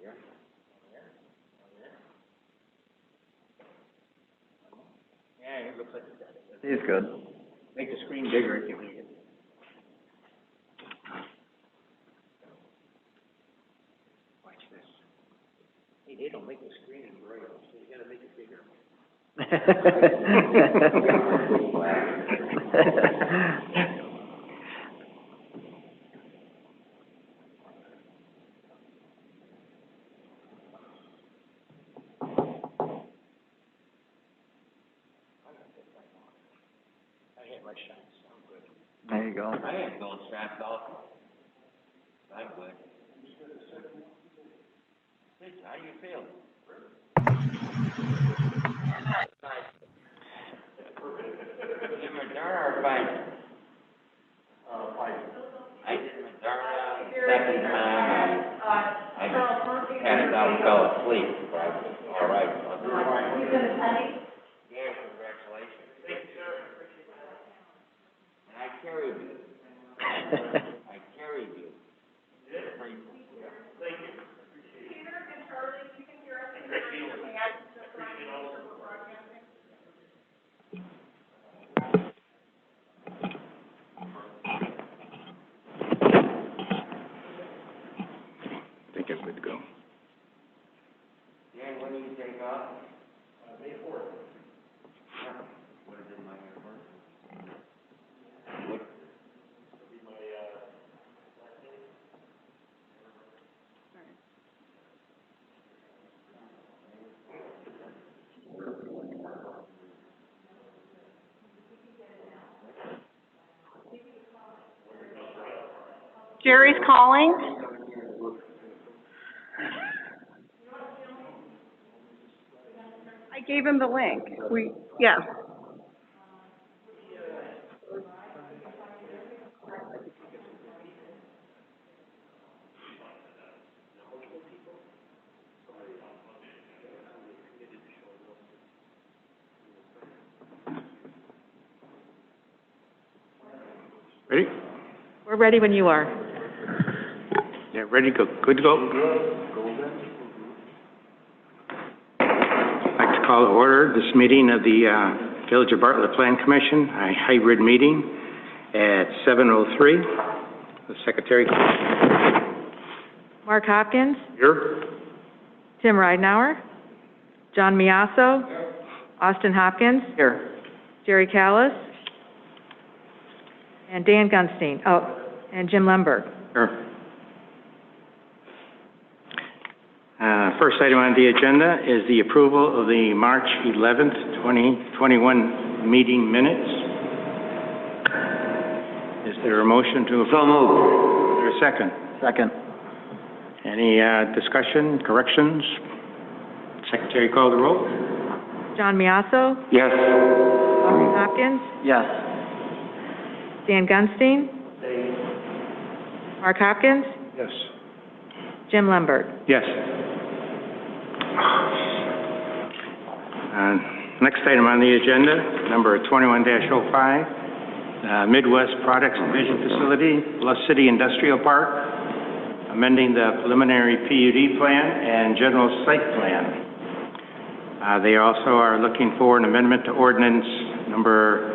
Yeah, it looks like it's got it. It is good. Make the screen bigger if you need it. Watch this. Hey, they don't make the screen in braille, so you gotta make it bigger. I hit my shots, I'm good. There you go. I ain't going strapped off. I'm good. How do you feel? In Moderna or Pfizer? Pfizer. I did Moderna second time. I had it out, fell asleep, but I was all right. You've been attending? Yeah, congratulations. Thank you, sir. And I carried you. I carried you. Thank you. Peter and Charlie, you can hear us. Appreciate all the broadcasting. I think I'm good to go. Dan, when do you take off? May 4th. Yeah. What is it, my anniversary? What? It'll be my, last day. Jerry's calling. I gave him the link. Yes. Ready? We're ready when you are. Yeah, ready to go. Good to go? I'd like to call to order this meeting of the Village of Bartlett Plan Commission, a hybrid meeting at 7:03. The secretary. Mark Hopkins, Here. Tim Ridenauer, John Miasso, Austin Hopkins, Here. Jerry Callis, and Dan Gunstein. Oh, and Jim Lemberg. Sure. First item on the agenda is the approval of the March 11th, 2021 meeting minutes. Is there a motion to approve? So moved. Is there a second? Second. Any discussion, corrections? Secretary call the roll. John Miasso, Yes. Austin Hopkins, Yes. Dan Gunstein, Mark Hopkins, Yes. Jim Lemberg. Yes. Next item on the agenda, number 21-05, Midwest Products Division Facility, Bluff City Industrial Park, amending the Preliminary PUD Plan and General Site Plan. They also are looking for an amendment to Ordinance number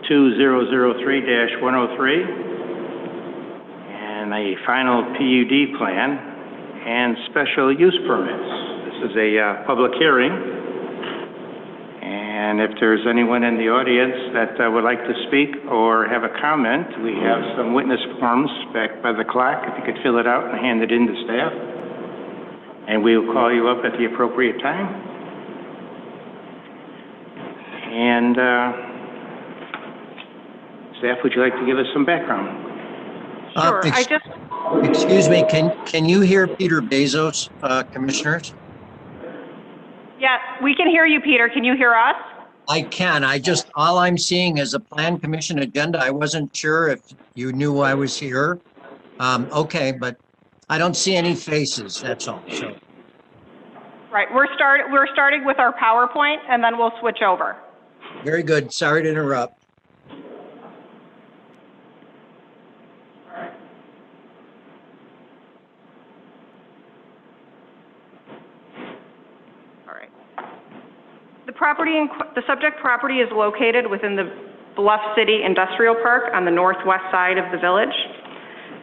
2003-103, and a final PUD plan and special use permits. This is a public hearing, and if there's anyone in the audience that would like to speak or have a comment, we have some witness forms back by the clock. If you could fill it out and hand it in to staff, and we will call you up at the appropriate time. And staff, would you like to give us some background? Sure. Excuse me, can you hear Peter Bezos, commissioners? Yeah, we can hear you, Peter. Can you hear us? I can. All I'm seeing is a plan commission agenda. I wasn't sure if you knew I was here. Okay, but I don't see any faces, that's all, so. Right. We're starting with our PowerPoint, and then we'll switch over. Very good. Sorry to interrupt. The subject property is located within the Bluff City Industrial Park on the northwest side of the village.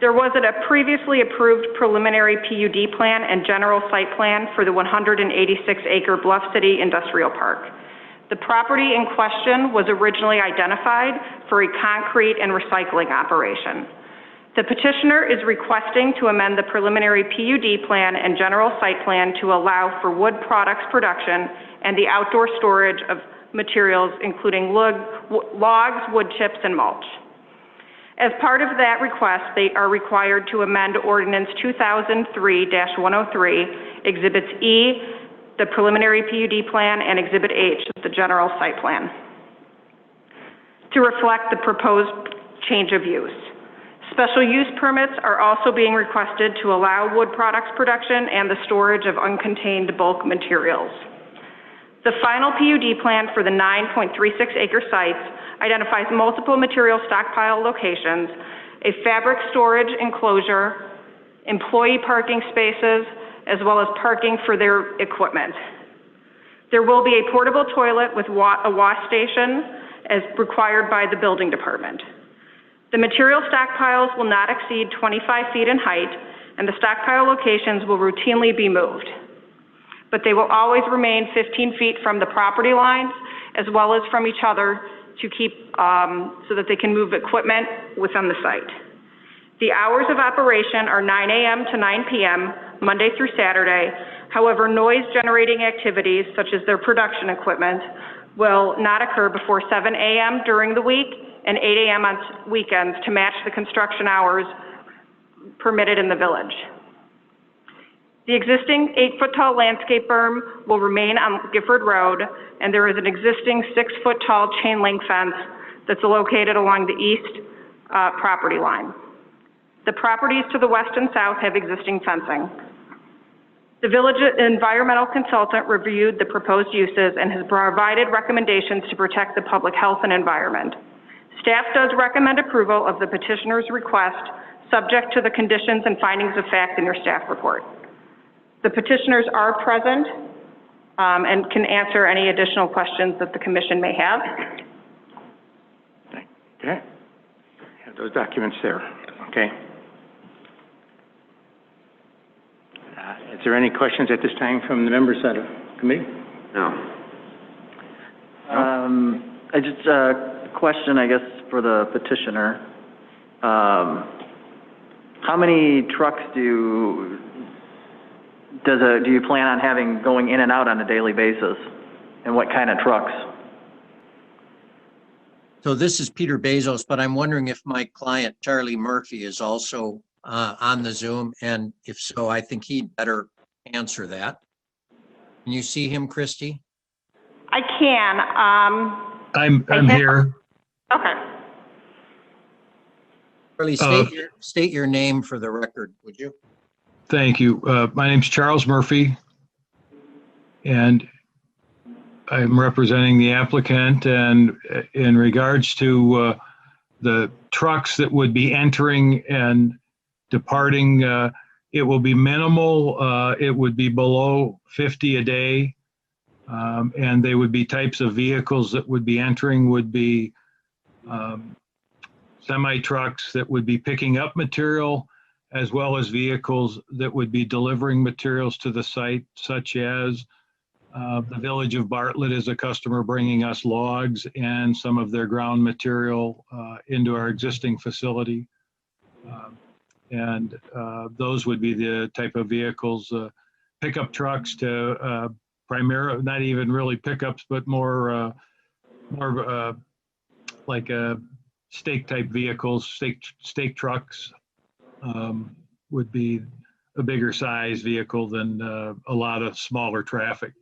There was a previously approved preliminary PUD plan and general site plan for the 186-acre Bluff City Industrial Park. The property in question was originally identified for a concrete and recycling operation. The petitioner is requesting to amend the preliminary PUD plan and general site plan to allow for wood products production and the outdoor storage of materials including logs, wood chips, and mulch. As part of that request, they are required to amend Ordinance 2003-103, Exhibits E, the preliminary PUD plan, and Exhibit H, the general site plan, to reflect the proposed change of use. Special use permits are also being requested to allow wood products production and the storage of uncontained bulk materials. The final PUD plan for the 9.36-acre sites identifies multiple material stockpile locations, a fabric storage enclosure, employee parking spaces, as well as parking for their equipment. There will be a portable toilet with a wash station as required by the building department. The material stockpiles will not exceed 25 feet in height, and the stockpile locations will routinely be moved. But they will always remain 15 feet from the property lines as well as from each other to keep, so that they can move equipment within the site. The hours of operation are 9 a.m. to 9 p.m., Monday through Saturday. However, noise-generating activities, such as their production equipment, will not occur before 7 a.m. during the week and 8 a.m. on weekends to match the construction hours permitted in the village. The existing 8-foot-tall landscape berm will remain on Gifford Road, and there is an existing 6-foot-tall chain link fence that's located along the east property line. The properties to the west and south have existing fencing. The village environmental consultant reviewed the proposed uses and has provided recommendations to protect the public health and environment. Staff does recommend approval of the petitioner's request, subject to the conditions and findings of fact in your staff report. The petitioners are present and can answer any additional questions that the commission may have. Okay. Have those documents there. Okay. Is there any questions at this time from the members of the committee? No. I just, question, I guess, for the petitioner. How many trucks do you plan on having going in and out on a daily basis? And what kind of trucks? So this is Peter Bezos, but I'm wondering if my client, Charlie Murphy, is also on the Zoom, and if so, I think he'd better answer that. Can you see him, Christy? I can. I'm here. Okay. Charlie, state your name for the record, would you? Thank you. My name's Charles Murphy, and I'm representing the applicant. And in regards to the trucks that would be entering and departing, it will be minimal. It would be below 50 a day. And they would be types of vehicles that would be entering would be semi-trucks that would be picking up material, as well as vehicles that would be delivering materials to the site, such as the village of Bartlett is a customer bringing us logs and some of their ground material into our existing facility. And those would be the type of vehicles, pickup trucks to primarily, not even really pickups, but more like stake type vehicles, stake trucks. Would be a bigger size vehicle than a lot of smaller traffic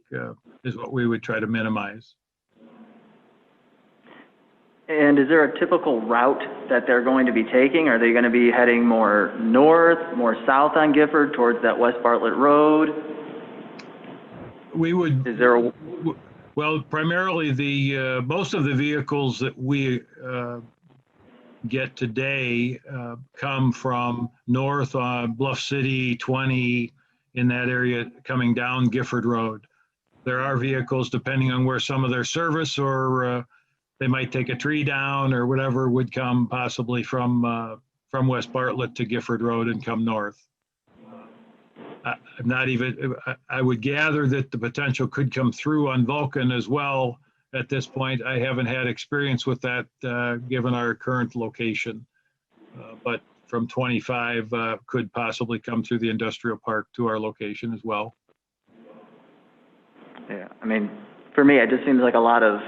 is what we would try to minimize. And is there a typical route that they're going to be taking? Are they going to be heading more north, more south on Gifford towards that West Bartlett Road? We would. Is there a... Well, primarily the most of the vehicles that we get today come from north on Bluff City 20 in that area coming down Gifford Road. there are vehicles, depending on where some of their service or they might take a tree down or whatever would come possibly from West Bartlett to Gifford Road and come north. I'm not even, I would gather that the potential could come through on Vulcan as well. At this point, I haven't had experience with that, given our current location. But from 25 could possibly come through the industrial park to our location as well. Yeah, I mean, for me, it just seems like a lot of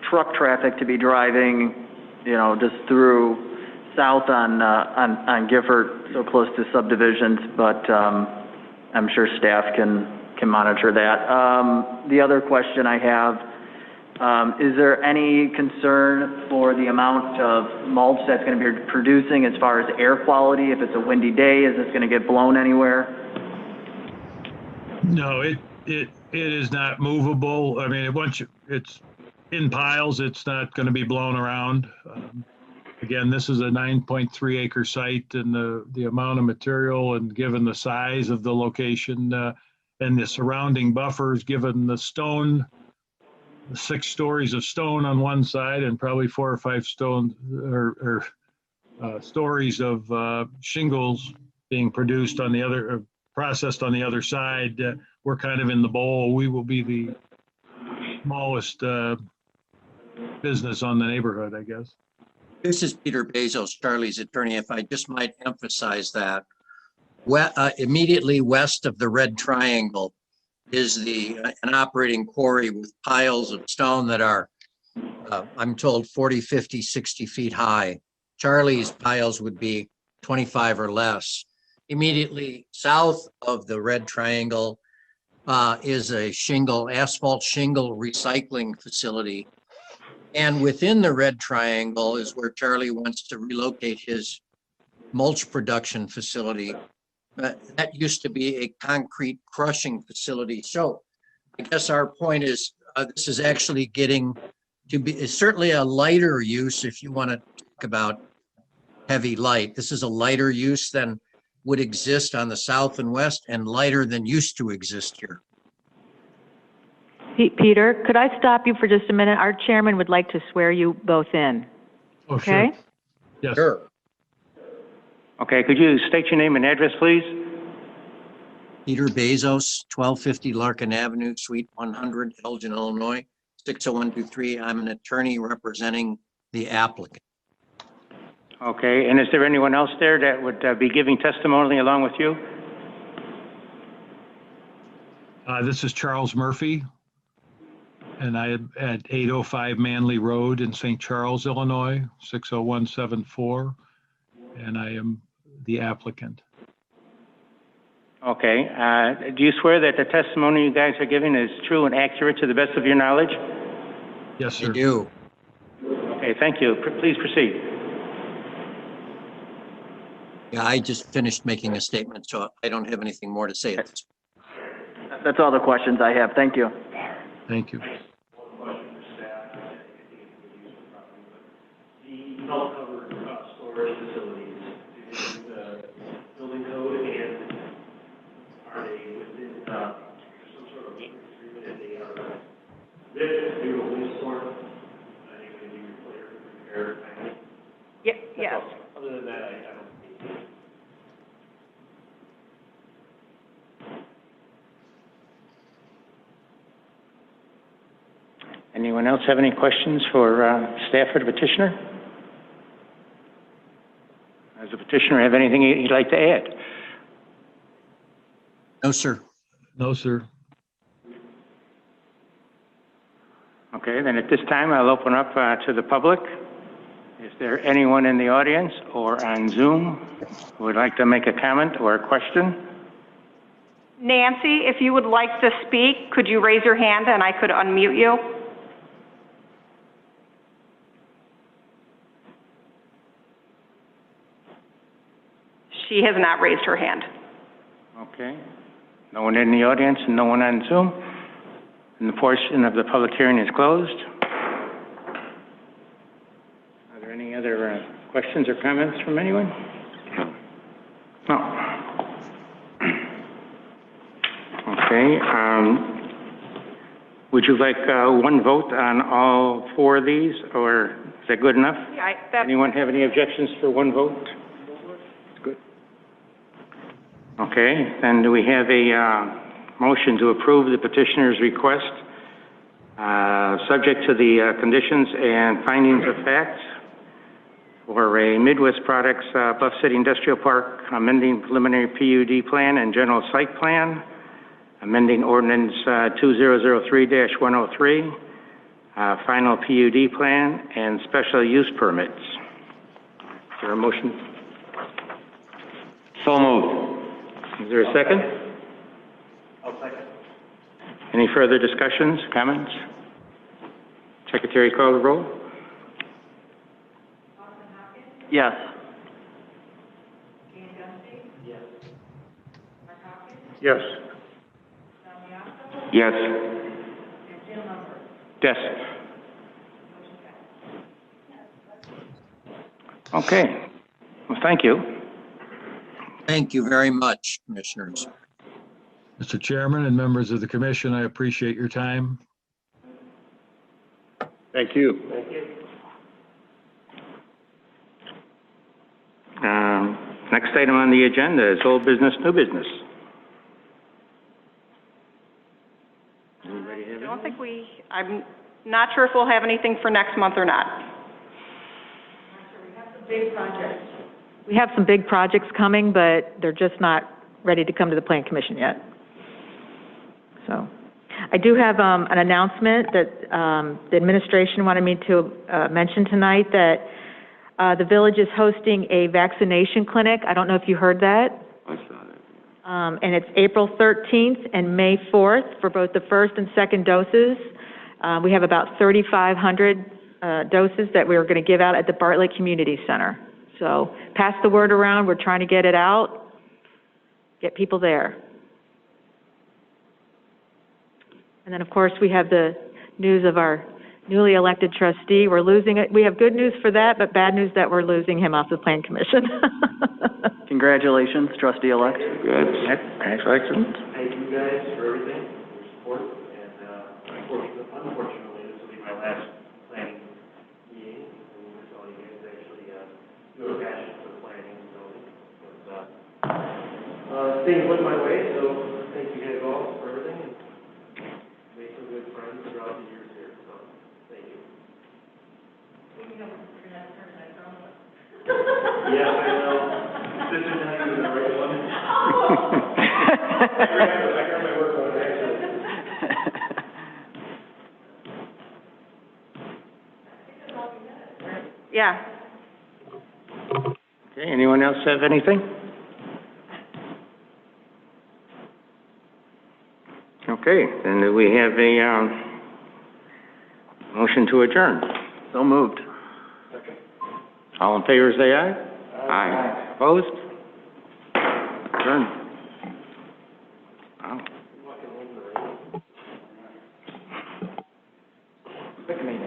truck traffic to be driving, you know, just through south on Gifford, so close to subdivisions, but I'm sure staff can monitor that. The other question I have, is there any concern for the amount of mulch that's going to be producing as far as air quality? If it's a windy day, is this going to get blown anywhere? No, it is not movable. I mean, once it's in piles, it's not going to be blown around. Again, this is a 9.3 acre site, and the amount of material, and given the size of the location and the surrounding buffers, given the stone, 6 stories of stone on one side and probably 4 or 5 stone or stories of shingles being produced on the other, processed on the other side, we're kind of in the bowl. We will be the smallest business on the neighborhood, I guess. This is Peter Bezos, Charlie's attorney. If I just might emphasize that, immediately west of the red triangle is an operating quarry with piles of stone that are, I'm told, 40, 50, 60 feet high. Charlie's piles would be 25 or less. Immediately south of the red triangle is a asphalt shingle recycling facility. And within the red triangle is where Charlie wants to relocate his mulch production facility. That used to be a concrete crushing facility. So I guess our point is this is actually getting to be certainly a lighter use if you want to talk about heavy light. This is a lighter use than would exist on the south and west, and lighter than used to exist here. Peter, could I stop you for just a minute? Our chairman would like to swear you both in. Oh, sure. Okay? Yes. Sure. Okay, could you state your name and address, please? Peter Bezos, 1250 Larkin Avenue, Suite 100, Elgin, Illinois, 60123. I'm an attorney representing the applicant. Okay, and is there anyone else there that would be giving testimony along with you? This is Charles Murphy, and I am at 805 Manley Road in St. Charles, Illinois, 60174, and I am the applicant. Okay, do you swear that the testimony you guys are giving is true and accurate to the best of your knowledge? Yes, sir. I do. Okay, thank you. Please proceed. Yeah, I just finished making a statement, so I don't have anything more to say at this point. That's all the questions I have. Thank you. Thank you. The well-covered storage facilities, is the building code, and are they within some sort of agreement that they are good to do a windstorm? I think they do repair, I think. Yes. Other than that, I don't. Anyone else have any questions for staff or the petitioner? Does the petitioner have anything he'd like to add? No, sir. No, sir. Okay, then at this time, I'll open up to the public. Is there anyone in the audience or on Zoom who would like to make a comment or a question? Nancy, if you would like to speak, could you raise your hand and I could unmute you? She has not raised her hand. Okay. No one in the audience and no one on Zoom? And the portion of the public hearing is closed. Are there any other questions or comments from anyone? No. Okay. Would you like one vote on all four of these, or is that good enough? Yeah, Anyone have any objections for one vote? Good. Okay, then do we have a motion to approve the petitioner's request, subject to the conditions and findings of fact for a Midwest Products Bluff City Industrial Park amending preliminary PUD plan and general site plan, amending ordinance 2003-103, final PUD plan, and special use permits. Is there a motion? So moved. Is there a second? I'll second. Any further discussions, comments? Secretary, call the roll. Yes. Yes. Yes. Yes. Okay. Well, thank you. Thank you very much, Commissioners. Mr. Chairman and members of the commission, I appreciate your time. Thank you. Thank you. Next item on the agenda is old business, new business. Anybody have I don't think I'm not sure if we'll have anything for next month or not. We have some big projects coming, but they're just not ready to come to the Plan Commission yet. So, I do have an announcement that the administration wanted me to mention tonight, that the village is hosting a vaccination clinic. I don't know if you heard that. I saw that. And it's April 13th and May 4th for both the first and second doses. We have about 3,500 doses that we are going to give out at the Bartlett Community Center. So pass the word around. We're trying to get it out, get people there. And then, of course, we have the news of our newly elected trustee. We're losing it. We have good news for that, but bad news that we're losing him off the Plan Commission. Congratulations, trustee-elect. Good. Congratulations. Thank you guys for everything, your support, and unfortunately, this will be my last planning meeting, and so you guys actually do have a passion for the planning, so, but, things went my way, so thank you guys all for everything, and made some good friends throughout the years here, so, thank you. Yes, I know. Sister telling you the right one. I got my work on it, actually. Yeah. Okay, anyone else have anything? Okay, then do we have a motion to adjourn? So moved. All in favor, say aye. Aye. Opposed? Adjourned. Wow. Quick meeting.